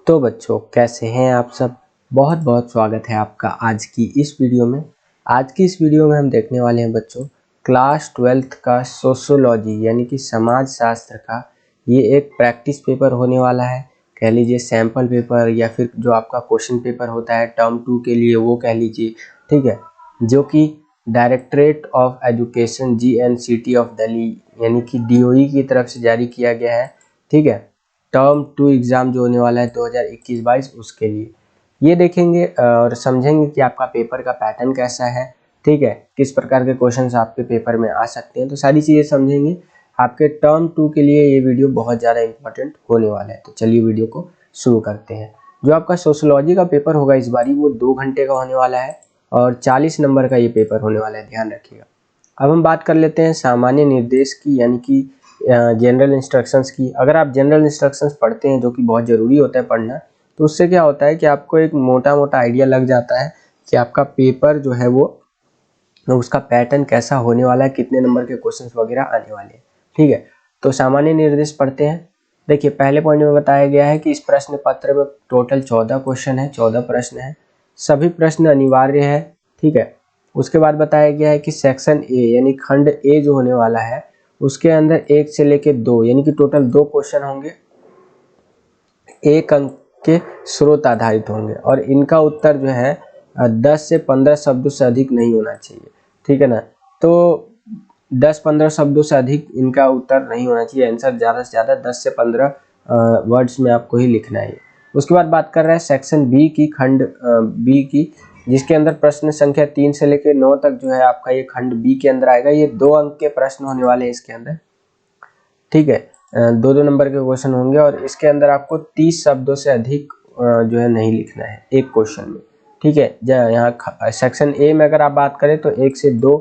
तो बच्चों कैसे हैं आप सब। बहुत बहुत स्वागत है आपका आज की इस वीडियो में। आज की इस वीडियो में हम देखने वाले हैं बच्चों क्लास 12th का सोशियोलॉजी यानी कि समाज शास्त्र का ये एक प्रैक्टिस पेपर होने वाला है। कह लीजिए सैम्पल पेपर या फिर जो आपका क्वेश्चन पेपर होता है टर्म 2 के लिए वो कह लीजिए, ठीक है, जो कि directorate of education GNCT of Delhi यानी कि DOE की तरफ से जारी किया गया है। ठीक है, टर्म 2 एग्ज़ाम जो होने वाला है 2021-22 उसके लिए ये देखेंगे और समझेंगे कि आपका पेपर का पैटर्न कैसा है, ठीक है, किस प्रकार के क्वेश्चंस आपके पेपर में आ सकते हैं। तो सारी चीज़ें समझेंगे। आपके टर्म 2 के लिए ये वीडियो बहुत ज़्यादा इंपॉर्टेंट होने वाला है। तो चलिए वीडियो को शुरू करते हैं। जो आपका सोशियोलॉजी का पेपर होगा इस बारी वो 2 घंटे का होने वाला है और 40 नंबर का ये पेपर होने वाला है, ध्यान रखिएगा। अब हम बात कर लेते हैं सामान्य निर्देश की यानी कि जनरल इंस्ट्रक्शंस की। अगर आप जनरल इंस्ट्रक्शंस पढ़ते हैं जो कि बहुत ज़रूरी होता है पढ़ना, तो उससे क्या होता है कि आपको एक मोटा मोटा आइडिया लग जाता है कि आपका पेपर जो है वो उसका पैटर्न कैसा होने वाला है, कितने नंबर के क्वेश्चंस वगैरह आने वाले हैं। ठीक है, तो सामान्य निर्देश पढ़ते हैं। देखिए पहले पॉइंट में बताया गया है कि इस प्रश्न पत्र में टोटल 14 क्वेश्चन है, 14 प्रश्न है, सभी प्रश्न अनिवार्य है। ठीक है, उसके बाद बताया गया है कि सेक्शन ए यानी खंड ए जो होने वाला है उसके अंदर 1 से लेके 2 यानी कि टोटल 2 क्वेश्चन होंगे, 1 अंक के स्रोत आधारित होंगे और इनका उत्तर जो है 10 से 15 शब्दों से अधिक नहीं होना चाहिए। ठीक है ना, तो 10-15 शब्दों से अधिक इनका उत्तर नहीं होना चाहिए। आंसर ज़्यादा से ज़्यादा 10 से 15 वर्ड्स में आपको ही लिखना है। उसके बाद बात कर रहे हैं सेक्शन बी की, खंड बी की, जिसके अंदर प्रश्न संख्या 3 से लेकर 9 तक जो है आपका ये खंड बी के अंदर आएगा। ये 2 अंक के प्रश्न होने वाले हैं इसके अंदर। ठीक है, 2-2 नंबर के क्वेश्चन होंगे और इसके अंदर आपको 30 शब्दों से अधिक जो है नहीं लिखना है एक क्वेश्चन में। ठीक है, यहाँ सेक्शन ए में अगर आप बात करें तो 1 से 2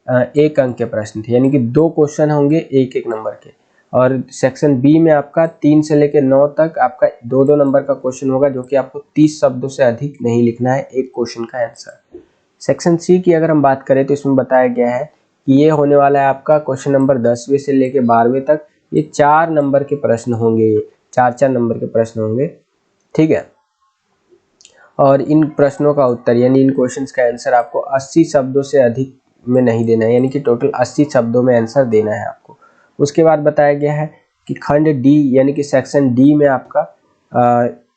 1 अंक के प्रश्न थे यानी कि 2 क्वेश्चन होंगे 1-1 नंबर के। और सेक्शन बी में आपका 3 से लेकर 9 तक आपका 2-2 नंबर का क्वेश्चन होगा जो कि आपको 30 शब्दों से अधिक नहीं लिखना है एक क्वेश्चन का आंसर। सेक्शन सी की अगर हम बात करें तो इसमें बताया गया है कि ये होने वाला है आपका क्वेश्चन नंबर 10वें से लेकर 12वें तक। ये 4 नंबर के प्रश्न होंगे, ये 4-4 नंबर के प्रश्न होंगे। ठीक है, और इन प्रश्नों का उत्तर यानी इन क्वेश्चंस का आंसर आपको 80 शब्दों से अधिक में नहीं देना है, यानी कि टोटल 80 शब्दों में आंसर देना है आपको। उसके बाद बताया गया है कि खंड डी यानी कि सेक्शन डी में आपका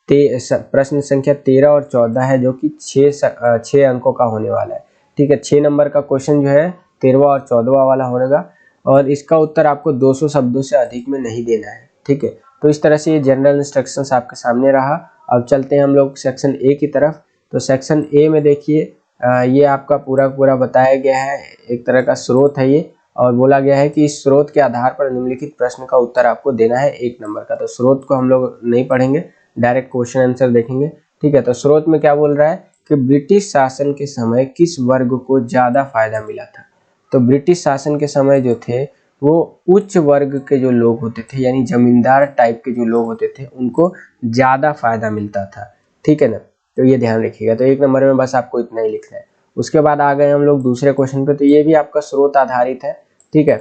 प्रश्न संख्या 13 और 14 है जो कि 6 अंकों का होने वाला है। ठीक है, 6 नंबर का क्वेश्चन जो है 13वां और 14वां वाला होगा और इसका उत्तर आपको 200 शब्दों से अधिक में नहीं देना है। ठीक है, तो इस तरह से ये जनरल इंस्ट्रक्शंस आपके सामने रहा। अब चलते हैं हम लोग सेक्शन ए की तरफ। तो सेक्शन ए में देखिए ये आपका पूरा बताया गया है, एक तरह का स्रोत है ये, और बोला गया है कि इस स्रोत के आधार पर निम्नलिखित प्रश्न का उत्तर आपको देना है 1 नंबर का। तो स्रोत को हम लोग नहीं पढ़ेंगे, डायरेक्ट क्वेश्चन आंसर देखेंगे। ठीक है, तो स्रोत में क्या बोल रहा है कि ब्रिटिश शासन के समय किस वर्ग को ज़्यादा फायदा मिला था। तो ब्रिटिश शासन के समय जो थे वो उच्च वर्ग के जो लोग होते थे यानी जमींदार टाइप के जो लोग होते थे उनको ज़्यादा फायदा मिलता था। ठीक है ना, तो ये ध्यान रखिएगा। तो 1 नंबर में बस आपको इतना ही लिखना है। उसके बाद आ गए हम लोग दूसरे क्वेश्चन पे। तो ये भी आपका स्रोत आधारित है। ठीक है,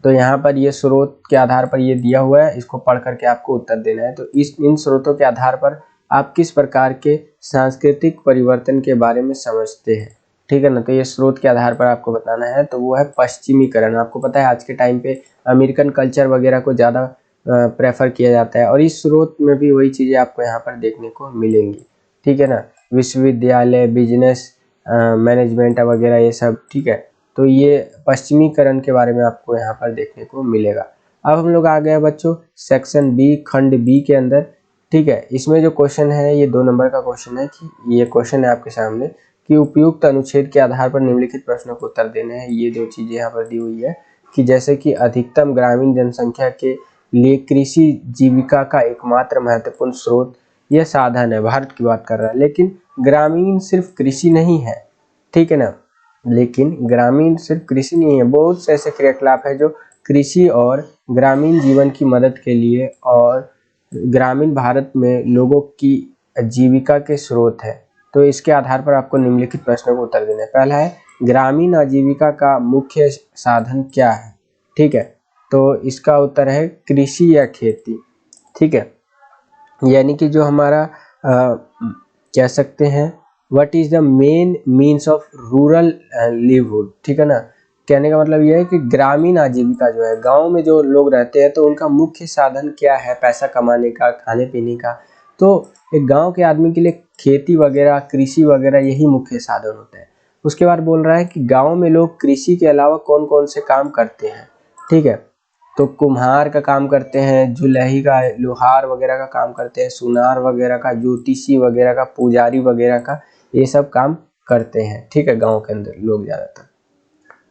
तो यहाँ पर ये स्रोत के आधार पर ये दिया हुआ है, इसको पढ़ करके आपको उत्तर देना है। तो इन स्रोतों के आधार पर आप किस प्रकार के सांस्कृतिक परिवर्तन के बारे में समझते हैं। ठीक है ना, तो ये स्रोत के आधार पर आपको बताना है। तो वो है पश्चिमीकरण। आपको पता है आज के टाइम पे अमेरिकन कल्चर वगैरह को ज़्यादा प्रेफर किया जाता है और इस स्रोत में भी वही चीज़ें आपको यहाँ पर देखने को मिलेंगी। ठीक है ना, विश्वविद्यालय, बिजनेस मैनेजमेंट वगैरह ये सब। ठीक है, तो ये पश्चिमीकरण के बारे में आपको यहाँ पर देखने को मिलेगा। अब हम लोग आ गए बच्चों सेक्शन बी, खंड बी के अंदर। ठीक है, इसमें जो क्वेश्चन है ये 2 नंबर का क्वेश्चन है कि ये क्वेश्चन है आपके सामने कि उपयुक्त अनुच्छेद के आधार पर निम्नलिखित प्रश्नों को उत्तर देने हैं। ये जो चीज़ें यहाँ पर दी हुई है कि जैसे कि अधिकतम ग्रामीण जनसंख्या के लिए कृषि जीविका का एकमात्र महत्वपूर्ण स्रोत यह साधन है। भारत की बात कर रहा है, लेकिन ग्रामीण सिर्फ कृषि नहीं है। ठीक है ना, लेकिन ग्रामीण सिर्फ कृषि नहीं है, बहुत से ऐसे क्रियाकलाप है जो कृषि और ग्रामीण जीवन की मदद के लिए और ग्रामीण भारत में लोगों की जीविका के स्रोत है। तो इसके आधार पर आपको निम्नलिखित प्रश्नों को उत्तर देना है। पहला है ग्रामीण आजीविका का मुख्य साधन क्या है। ठीक है, तो इसका उत्तर है कृषि या खेती। ठीक है, यानी कि जो हमारा कह सकते हैं what is the main means of rural livelihood, ठीक है ना। कहने का मतलब यह है कि ग्रामीण आजीविका जो है, गांव में जो लोग रहते हैं तो उनका मुख्य साधन क्या है पैसा कमाने का, खाने पीने का। तो एक गांव के आदमी के लिए खेती वगैरह, कृषि वगैरह यही मुख्य साधन होता है। उसके बाद बोल रहा है कि गांव में लोग कृषि के अलावा कौन कौन से काम करते हैं, ठीक है। तो कुम्हार का काम करते हैं, जुलही का, लोहार वगैरह का काम करते हैं, सुनार वगैरह का, ज्योतिषी वगैरह का, पुजारी वगैरह का, ये सब काम करते हैं, ठीक है, गांव के अंदर लोग ज़्यादातर।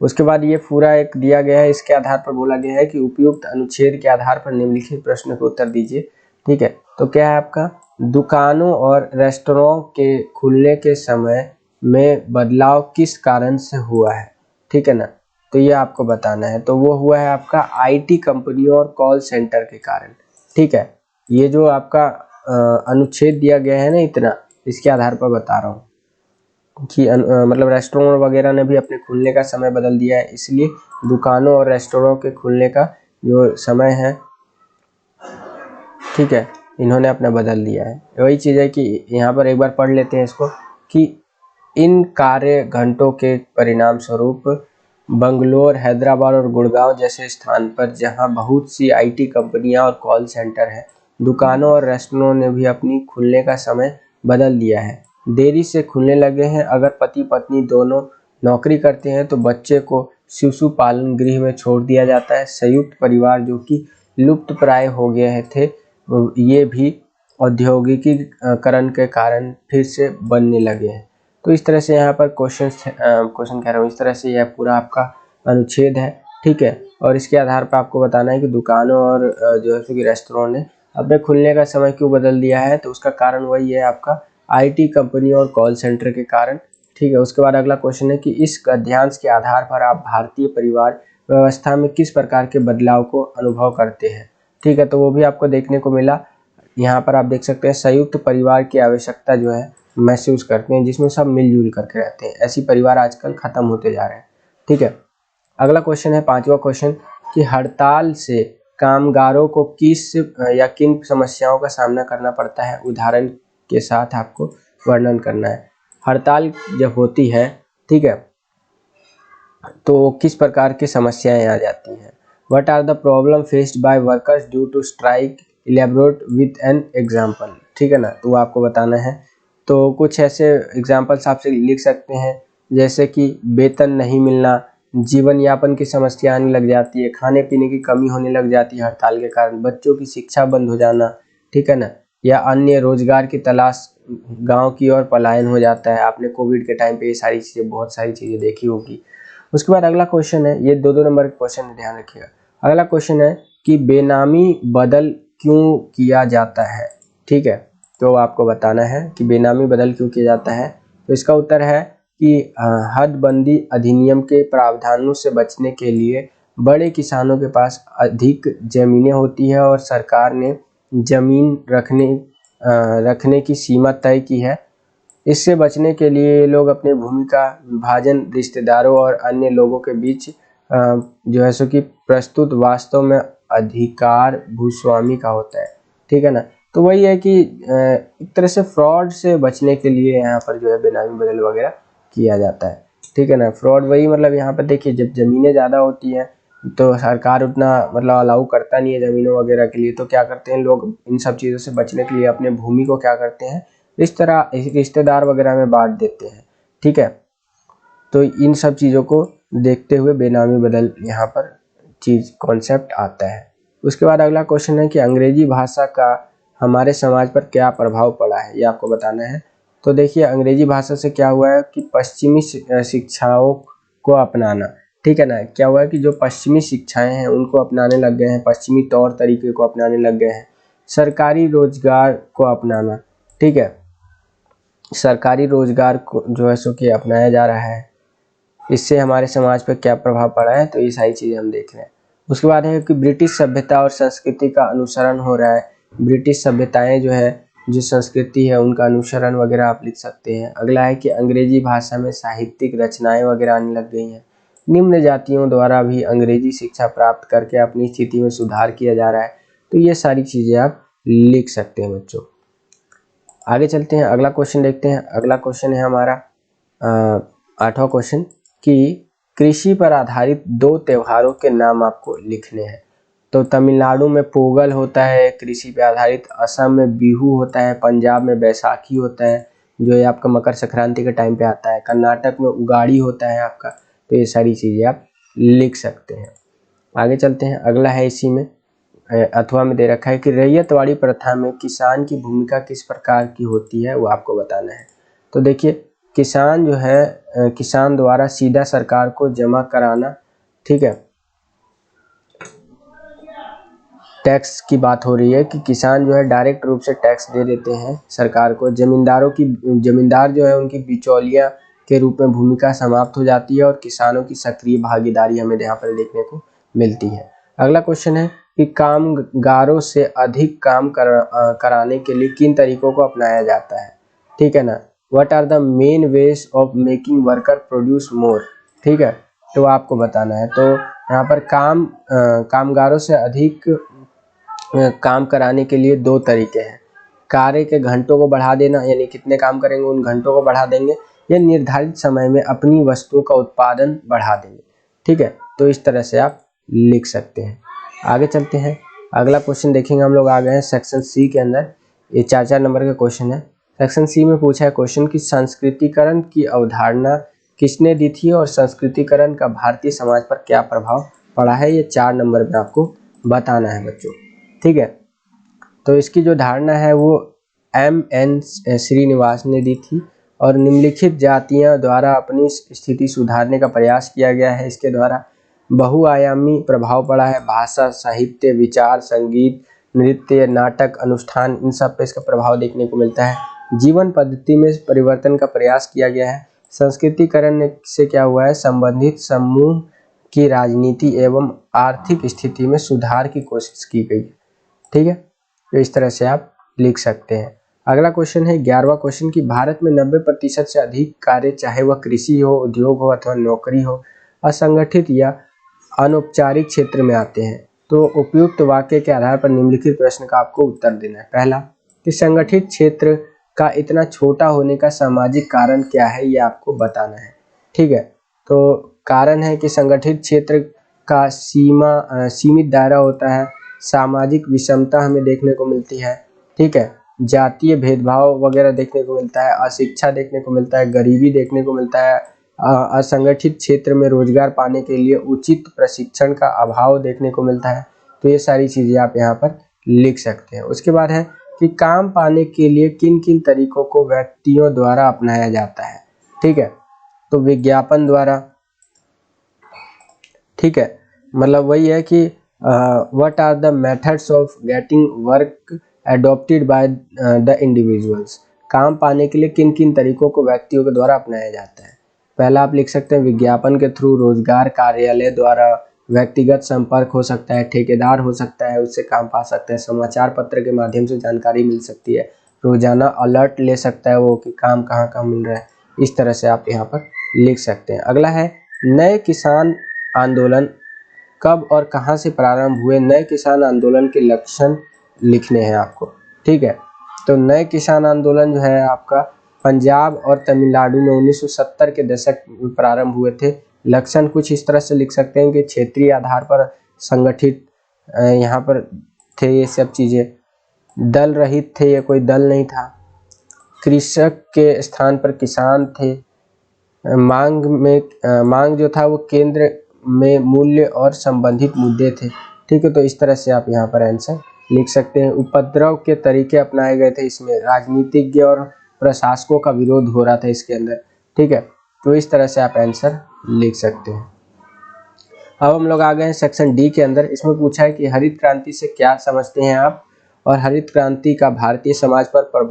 उसके बाद ये पूरा एक दिया गया है, इसके आधार पर बोला गया है कि उपयुक्त अनुच्छेद के आधार पर निम्नलिखित प्रश्न को उत्तर दीजिए, ठीक है। तो क्या है आपका, दुकानों और रेस्टोरों के खुलने के समय में बदलाव किस कारण से हुआ है, ठीक है ना। तो ये आपको बताना है। तो वो हुआ है आपका आईटी कंपनियों और कॉल सेंटर के कारण, ठीक है। ये जो आपका अनुच्छेद दिया गया है ना इतना, इसके आधार पर बता रहा हूँ कि मतलब रेस्टोरेंट वगैरह ने भी अपने खुलने का समय बदल दिया है, इसलिए दुकानों और रेस्टोरेंट के खुलने का जो समय है, ठीक है, इन्होंने अपना बदल दिया है। वही चीज़ है कि यहाँ पर एक बार पढ़ लेते हैं इसको कि इन कार्य घंटों के परिणाम स्वरूप बंगलोर, हैदराबाद और गुड़गांव जैसे स्थान पर जहां बहुत सी आईटी कंपनियां और कॉल सेंटर हैं, दुकानों और रेस्टोरेंटों ने भी अपनी खुलने का समय बदल दिया है, देरी से खुलने लगे हैं। अगर पति पत्नी दोनों नौकरी करते हैं तो बच्चे को शिशु पालन गृह में छोड़ दिया जाता है। संयुक्त परिवार जो कि लुप्त प्राय हो गए थे, ये भी औद्योगिकीकरण के कारण फिर से बनने लगे हैं। तो इस तरह से यहाँ पर क्वेश्चन कह रहा हूँ, इस तरह से यह पूरा आपका अनुच्छेद है, ठीक है। और इसके आधार पर आपको बताना है कि दुकानों और जो है कि रेस्टोरेंट ने अपने खुलने का समय क्यों बदल दिया है। तो उसका कारण वही है आपका आईटी कंपनी और कॉल सेंटर के कारण, ठीक है। उसके बाद अगला क्वेश्चन है कि इस गद्यांश के आधार पर आप भारतीय परिवार व्यवस्था में किस प्रकार के बदलाव को अनुभव करते हैं, ठीक है। तो वो भी आपको देखने को मिला। यहाँ पर आप देख सकते हैं संयुक्त परिवार की आवश्यकता जो है महसूस करते हैं, जिसमें सब मिलजुल करके रहते हैं। ऐसी परिवार आजकल खत्म होते जा रहे हैं, ठीक है। अगला क्वेश्चन है, पांचवा क्वेश्चन, कि हड़ताल से कामगारों को किस या किन समस्याओं का सामना करना पड़ता है, उदाहरण के साथ आपको वर्णन करना है। हड़ताल जब होती है, ठीक है, तो किस प्रकार की समस्याएं आ जाती हैं। What are the problem faced by workers due to strike? Elaborate with an example, ठीक है ना। तो आपको बताना है। तो कुछ ऐसे एग्जाम्पल्स आपसे लिख सकते हैं, जैसे कि वेतन नहीं मिलना, जीवन यापन की समस्या आने लग जाती है, खाने पीने की कमी होने लग जाती है हड़ताल के कारण, बच्चों की शिक्षा बंद हो जाना, ठीक है ना, या अन्य रोजगार की तलाश, गांव की ओर पलायन हो जाता है। आपने कोविड के टाइम पे ये सारी चीज़ें, बहुत सारी चीज़ें देखी होगी। उसके बाद अगला क्वेश्चन है, ये दो नंबर के क्वेश्चन है, ध्यान रखिएगा। अगला क्वेश्चन है कि बेनामी बदल क्यों किया जाता है, ठीक है। तो आपको बताना है कि बेनामी बदल क्यों किया जाता है। तो इसका उत्तर है कि हदबंदी अधिनियम के प्रावधानों से बचने के लिए बड़े किसानों के पास अधिक जमीनें होती है और सरकार ने जमीन रखने की सीमा तय की है। इससे बचने के लिए ये लोग अपनी भूमि का विभाजन रिश्तेदारों और अन्य लोगों के बीच जो है सो कि प्रस्तुत वास्तव में अधिकार भूस्वामी का होता है, ठीक है ना। तो वही है कि एक तरह से फ्रॉड से बचने के लिए यहाँ पर जो है बेनामी बदल वगैरह किया जाता है, ठीक है ना। फ्रॉड वही मतलब यहाँ पर देखिए, जब ज़मीनें ज़्यादा होती हैं तो सरकार उतना मतलब अलाउ करता नहीं है ज़मीनों वगैरह के लिए, तो क्या करते हैं लोग इन सब चीज़ों से बचने के लिए अपने भूमि को क्या करते हैं, इस तरह रिश्तेदार वगैरह में बांट देते हैं, ठीक है। तो इन सब चीज़ों को देखते हुए बेनामी बदल यहाँ पर चीज़ कॉन्सेप्ट आता है। उसके बाद अगला क्वेश्चन है कि अंग्रेजी भाषा का हमारे समाज पर क्या प्रभाव पड़ा है, ये आपको बताना है। तो देखिए, अंग्रेजी भाषा से क्या हुआ है कि पश्चिमी शिक्षाओं को अपनाना, ठीक है ना। क्या हुआ है कि जो पश्चिमी शिक्षाएं हैं उनको अपनाने लग गए हैं, पश्चिमी तौर तरीके को अपनाने लग गए हैं। सरकारी रोजगार को अपनाना, ठीक है, सरकारी रोजगार को जो है सो कि अपनाया जा रहा है। इससे हमारे समाज पर क्या प्रभाव पड़ा है, तो ये सारी चीज़ें हम देख रहे हैं। उसके बाद है कि ब्रिटिश सभ्यता और संस्कृति का अनुसरण हो रहा है। ब्रिटिश सभ्यताएं जो है, जो संस्कृति है, उनका अनुसरण वगैरह आप लिख सकते हैं। अगला है कि अंग्रेजी भाषा में साहित्यिक रचनाएं वगैरह आने लग गई हैं। निम्न जातियों द्वारा भी अंग्रेजी शिक्षा प्राप्त करके अपनी स्थिति में सुधार किया जा रहा है। तो ये सारी चीज़ें आप लिख सकते हैं बच्चों। आगे चलते हैं, अगला क्वेश्चन देखते हैं। अगला क्वेश्चन है हमारा 8वां क्वेश्चन कि कृषि पर आधारित 2 त्योहारों के नाम आपको लिखने हैं। तो तमिलनाडु में पोगल होता है कृषि पे आधारित, असम में बिहू होता है, पंजाब में बैसाखी होता है जो ये आपका मकर संक्रांति के टाइम पे आता है, कर्नाटक में उगाड़ी होता है आपका। तो ये सारी चीज़ें आप लिख सकते हैं। आगे चलते हैं, अगला है इसी में 8वां में दे रखा है कि रैयतवाड़ी प्रथा में किसान की भूमिका किस प्रकार की होती है, वो आपको बताना है। तो देखिए, किसान जो है किसान द्वारा सीधा सरकार को जमा कराना, ठीक है, टैक्स की बात हो रही है कि किसान जो है डायरेक्ट रूप से टैक्स दे देते हैं सरकार को। जमींदार जो है उनकी बिचौलिया के रूप में भूमिका समाप्त हो जाती है और किसानों की सक्रिय भागीदारी हमें यहाँ पर देखने को मिलती है। अगला क्वेश्चन है कि कामगारों से अधिक काम कराने के लिए किन तरीकों को अपनाया जाता है, ठीक है ना। What are the main ways of making worker produce more, ठीक है, तो आपको बताना है। तो यहाँ पर कामगारों से अधिक काम कराने के लिए 2 तरीके हैं। कार्य के घंटों को बढ़ा देना, यानी कितने काम करेंगे उन घंटों को बढ़ा देंगे, या निर्धारित समय में अपनी वस्तुओं का उत्पादन बढ़ा देंगे, ठीक है। तो इस तरह से आप लिख सकते हैं। आगे चलते हैं, अगला क्वेश्चन देखेंगे हम लोग। आ गए हैं सेक्शन सी के अंदर। ये 4 नंबर का क्वेश्चन है। सेक्शन सी में पूछा है क्वेश्चन की संस्कृतिकरण की अवधारणा किसने दी थी और संस्कृतिकरण का भारतीय समाज पर क्या प्रभाव पड़ा है। ये 4 नंबर में आपको बताना है बच्चों, ठीक है। तो इसकी जो धारणा है वो M.N. श्रीनिवास ने दी थी और निम्नलिखित जातियों द्वारा अपनी स्थिति सुधारने का प्रयास किया गया है। इसके द्वारा बहुआयामी प्रभाव पड़ा है। भाषा, साहित्य, विचार, संगीत, नृत्य, नाटक, अनुष्ठान, इन सब पे इसका प्रभाव देखने को मिलता है। जीवन पद्धति में परिवर्तन का प्रयास किया गया है। संस्कृतिकरण से क्या हुआ है, संबंधित समूह की राजनीति एवं आर्थिक स्थिति में सुधार की कोशिश की गई, ठीक है। तो इस तरह से आप लिख सकते हैं। अगला क्वेश्चन है 11वां क्वेश्चन कि भारत में 90% से अधिक कार्य, चाहे वह कृषि हो, उद्योग हो अथवा नौकरी हो, असंगठित या अनौपचारिक क्षेत्र में आते हैं। तो उपयुक्त वाक्य के आधार पर निम्नलिखित प्रश्न का आपको उत्तर देना है। पहला कि संगठित क्षेत्र का इतना छोटा होने का सामाजिक कारण क्या है, ये आपको बताना है, ठीक है। तो कारण है कि संगठित क्षेत्र का सीमित दायरा होता है, सामाजिक विषमता हमें देखने को मिलती है, ठीक है, जातीय भेदभाव वगैरह देखने को मिलता है, अशिक्षा देखने को मिलता है, गरीबी देखने को मिलता है, असंगठित क्षेत्र में रोजगार पाने के लिए उचित प्रशिक्षण का अभाव देखने को मिलता है। तो ये सारी चीजें आप यहाँ पर लिख सकते हैं। उसके बाद है कि काम पाने के लिए किन किन तरीकों को व्यक्तियों द्वारा अपनाया जाता है, ठीक है। तो विज्ञापन द्वारा, ठीक है, मतलब वही है कि what are the methods of getting work adopted by the individuals. काम पाने के लिए किन किन तरीकों को व्यक्तियों के द्वारा अपनाया जाता है। पहला आप लिख सकते हैं विज्ञापन के थ्रू, रोजगार कार्यालय द्वारा, व्यक्तिगत संपर्क हो सकता है, ठेकेदार हो सकता है, उससे काम पा सकते हैं, समाचार पत्र के माध्यम से जानकारी मिल सकती है, रोजाना अलर्ट ले सकता है वो कि काम कहाँ कहाँ मिल रहा है। इस तरह से आप यहाँ पर लिख सकते हैं। अगला है नए किसान आंदोलन कब और कहां से प्रारंभ हुए। नए किसान आंदोलन के लक्षण लिखने हैं आपको, ठीक है। तो नए किसान आंदोलन जो है आपका पंजाब और तमिलनाडु में 1970 के दशक में प्रारंभ हुए थे। लक्षण कुछ इस तरह से लिख सकते हैं कि क्षेत्रीय आधार पर संगठित यहाँ पर थे ये सब चीजें, दल रहित थे, ये कोई दल नहीं था, कृषक के स्थान पर किसान थे, मांग जो था वो केंद्र में मूल्य और संबंधित मुद्दे थे, ठीक है। तो इस तरह से आप यहाँ पर आंसर लिख सकते हैं। उपद्रव के तरीके अपनाए गए थे, इसमें राजनीतिज्ञ और प्रशासकों का विरोध हो रहा था इसके अंदर, ठीक है। तो इस तरह से आप आंसर लिख सकते हैं। अब हम लोग आ गए हैं सेक्शन डी के अंदर। इसमें पूछा है कि हरित क्रांति से क्या समझते हैं आप, और हरित क्रांति का भारतीय समाज पर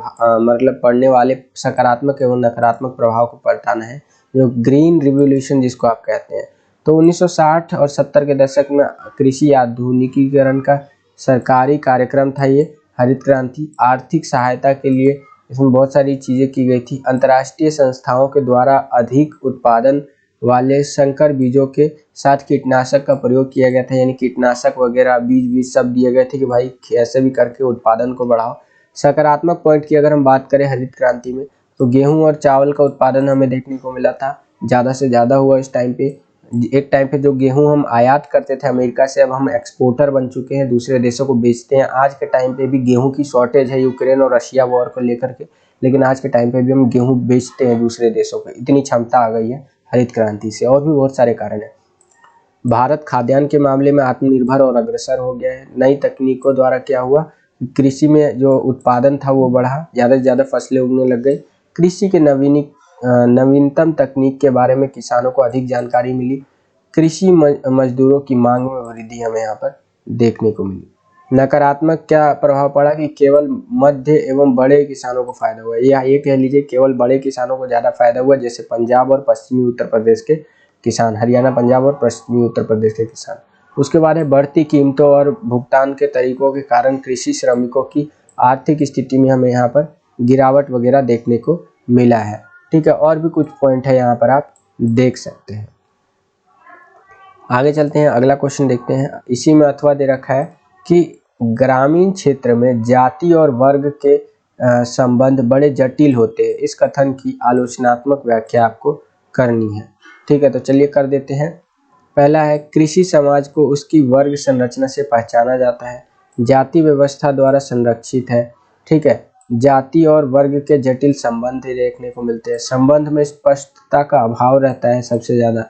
मतलब पड़ने वाले सकारात्मक एवं नकारात्मक प्रभाव को बताना है, जो ग्रीन रिवॉल्यूशन जिसको आप कहते हैं। तो 1960 और 70 के दशक में कृषि आधुनिकीकरण का सरकारी कार्यक्रम था ये हरित क्रांति। आर्थिक सहायता के लिए इसमें बहुत सारी चीजें की गई थी। अंतर्राष्ट्रीय संस्थाओं के द्वारा अधिक उत्पादन वाले संकर बीजों के साथ कीटनाशक का प्रयोग किया गया था, यानी कीटनाशक वगैरह बीज सब दिए गए थे कि भाई ऐसे भी करके उत्पादन को बढ़ाओ। सकारात्मक पॉइंट की अगर हम बात करें हरित क्रांति में, तो गेहूं और चावल का उत्पादन हमें देखने को मिला था, ज़्यादा से ज़्यादा हुआ इस टाइम पे। एक टाइम पे जो गेहूं हम आयात करते थे अमेरिका से, अब हम एक्सपोर्टर बन चुके हैं, दूसरे देशों को बेचते हैं। आज के टाइम पे भी गेहूं की शॉर्टेज है यूक्रेन और रशिया वॉर को लेकर के, लेकिन आज के टाइम पे भी हम गेहूं बेचते हैं दूसरे देशों को, इतनी क्षमता आ गई है हरित क्रांति से। और भी बहुत सारे कारण हैं। भारत खाद्यान्न के मामले में आत्मनिर्भर और अग्रसर हो गया है। नई तकनीकों द्वारा क्या हुआ, कृषि में जो उत्पादन था वो बढ़ा, ज़्यादा से ज़्यादा फसलें उगने लग गई। कृषि के नवीनतम तकनीक के बारे में किसानों को अधिक जानकारी मिली। कृषि मजदूरों की मांग में वृद्धि हमें यहाँ पर देखने को मिली। नकारात्मक क्या प्रभाव पड़ा कि केवल मध्य एवं बड़े किसानों को फायदा हुआ, या ये कह लीजिए केवल बड़े किसानों को ज़्यादा फायदा हुआ, जैसे पंजाब और पश्चिमी उत्तर प्रदेश के किसान, हरियाणा, पंजाब और पश्चिमी उत्तर प्रदेश के किसान। उसके बाद है बढ़ती कीमतों और भुगतान के तरीकों के कारण कृषि श्रमिकों की आर्थिक स्थिति में हमें यहाँ पर गिरावट वगैरह देखने को मिला है। ठीक है, और भी कुछ पॉइंट है यहाँ पर आप देख सकते हैं। आगे चलते हैं, अगला क्वेश्चन देखते हैं। इसी में अथवा दे रखा है कि ग्रामीण क्षेत्र में जाति और वर्ग के संबंध बड़े जटिल होते हैं। इस कथन की आलोचनात्मक व्याख्या आपको करनी है। ठीक है, तो चलिए कर देते हैं। पहला है, कृषि समाज को उसकी वर्ग संरचना से पहचाना जाता है, जाति व्यवस्था द्वारा संरक्षित है। ठीक है, जाति और वर्ग के जटिल संबंध देखने को मिलते हैं। संबंध में स्पष्टता का अभाव रहता है सबसे ज़्यादा।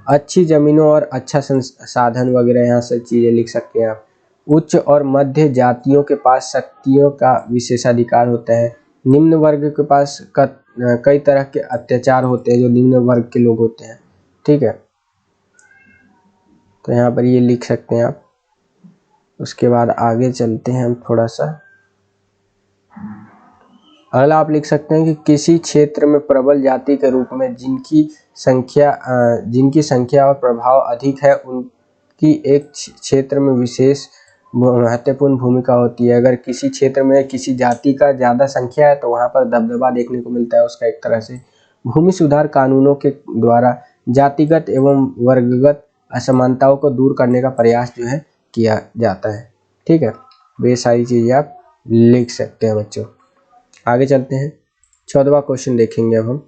अच्छी जमीनों और अच्छा संसाधन वगैरह यहाँ से चीज़ें लिख सकते हैं आप। उच्च और मध्य जातियों के पास शक्तियों का विशेषाधिकार होता है। निम्न वर्ग के पास कई तरह के अत्याचार होते हैं जो निम्न वर्ग के लोग होते हैं। ठीक है, तो यहाँ पर ये लिख सकते हैं आप। उसके बाद आगे चलते हैं हम थोड़ा सा। अगला आप लिख सकते हैं कि किसी क्षेत्र में प्रबल जाति के रूप में जिनकी संख्या और प्रभाव अधिक है, उनकी एक क्षेत्र में विशेष महत्वपूर्ण भूमिका होती है। अगर किसी क्षेत्र में किसी जाति का ज़्यादा संख्या है तो वहाँ पर दबदबा देखने को मिलता है उसका। एक तरह से भूमि सुधार कानूनों के द्वारा जातिगत एवं वर्गगत असमानताओं को दूर करने का प्रयास जो है किया जाता है। ठीक है, ये सारी चीज़ें आप लिख सकते हैं बच्चों। आगे चलते हैं, 14वां क्वेश्चन देखेंगे अब हम।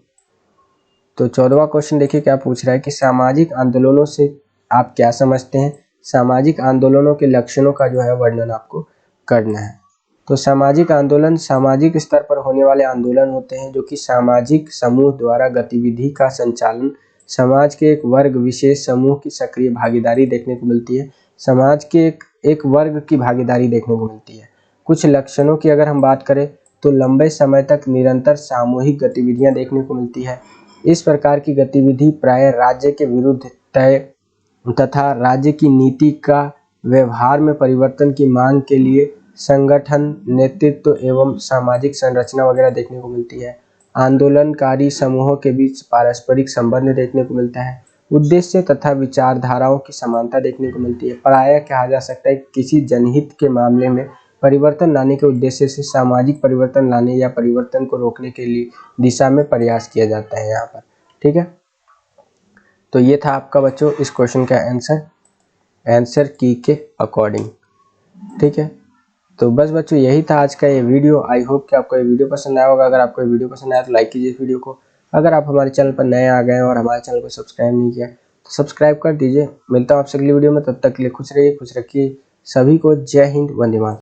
तो 14वां क्वेश्चन देखिए क्या पूछ रहा है कि सामाजिक आंदोलनों से आप क्या समझते हैं। सामाजिक आंदोलनों के लक्षणों का जो है वर्णन आपको करना है। तो सामाजिक आंदोलन सामाजिक स्तर पर होने वाले आंदोलन होते हैं जो कि सामाजिक समूह द्वारा गतिविधि का संचालन, समाज के एक वर्ग विशेष समूह की सक्रिय भागीदारी देखने को मिलती है। समाज के एक वर्ग की भागीदारी देखने को मिलती है। कुछ लक्षणों की अगर हम बात करें तो लंबे समय तक निरंतर सामूहिक गतिविधियां देखने को मिलती है। इस प्रकार की गतिविधि प्राय राज्य के विरुद्ध तय तथा राज्य की नीति का व्यवहार में परिवर्तन की मांग के लिए संगठन, नेतृत्व एवं सामाजिक संरचना वगैरह देखने को मिलती है। आंदोलनकारी समूहों के बीच पारस्परिक संबंध देखने को मिलता है। उद्देश्य तथा विचारधाराओं की समानता देखने को मिलती है। प्रायः कहा जा सकता है किसी जनहित के मामले में परिवर्तन लाने के उद्देश्य से सामाजिक परिवर्तन लाने या परिवर्तन को रोकने के लिए दिशा में प्रयास किया जाता है यहाँ पर। ठीक है, तो ये था आपका बच्चों इस क्वेश्चन का आंसर की के अकॉर्डिंग। ठीक है, तो बस बच्चों यही था आज का ये वीडियो। आई होप कि आपको ये वीडियो पसंद आया होगा। अगर आपको ये वीडियो पसंद आया तो लाइक कीजिए इस वीडियो को। अगर आप हमारे चैनल पर नए आ गए और हमारे चैनल को सब्सक्राइब नहीं किया तो सब्सक्राइब कर दीजिए। मिलता हूँ आपसे अगली वीडियो में, तब तक के लिए खुश रहिए, खुश रखिए सभी को। जय हिंद, वंदे मातरम।